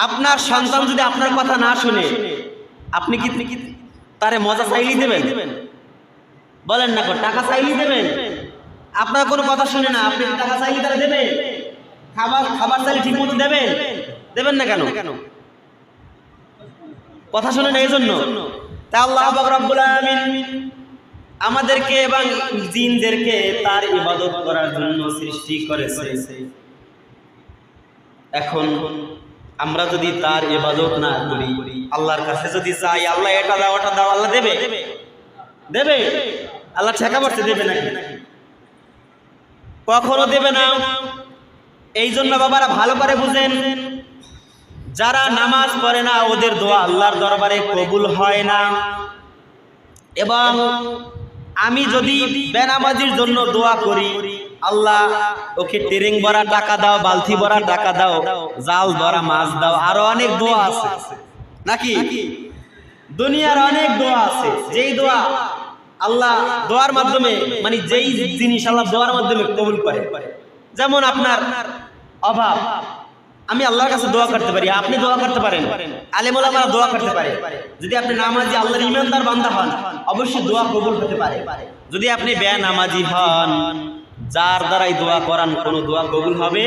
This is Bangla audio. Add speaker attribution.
Speaker 1: আপনার সন্তান যদি আপনার কথা না শুনে আপনি কি তারে মজা চাইলেই দেবেন? বলেন না, টাকা চাইলেই দেবেন? আপনার কোনো কথা শুনে না, আপনি টাকা চাইলে তারা দেবে? খাবার চাইলে ঠিক মতো দেবেন না কেন? কথা শুনে না এই জন্য। তা আল্লাহ পাক রব্বুল আলামিন আমাদেরকে এবং জিনদেরকে তার ইবাদত করার জন্য সৃষ্টি করেছে। এখন আমরা যদি তার ইবাদত না করি, আল্লাহর কাছে যদি চাই আল্লাহ এটা দাও ওটা দাও, আল্লাহ দেবে? আল্লাহ ঠেকা পড়তে দেবে নাকি? কখনো দেবে না। এই জন্য বাবারা ভালো করে বুঝেন, যারা নামাজ পড়ে না ওদের দোয়া আল্লাহর দরবারে কবুল হয় না। এবং আমি যদি বেনামাজির জন্য দোয়া করি, আল্লাহ ওকে টেরিং ভরা টাকা দাও, বালতি ভরা টাকা দাও, জাল ভরা মাছ দাও, আরো অনেক দোয়া আছে নাকি? দুনিয়ার অনেক দোয়া আছে, যেই দোয়া আল্লাহ দোয়ার মাধ্যমে, মানে যেই জিনিস আল্লাহ দোয়ার মাধ্যমে কবুল করে। যেমন আপনার অভাব, আমি আল্লাহর কাছে দোয়া করতে পারি, আপনি দোয়া করতে পারেন, আলেম ওলামারা দোয়া করতে পারে। যদি আপনি নামাজি আল্লাহর ইমানদার বান্দা হন, অবশ্যই দোয়া কবুল হতে পারে। যদি আপনি বেনামাজি হন, যার দ্বারাই দোয়া করান, কোনো দোয়া কবুল হবে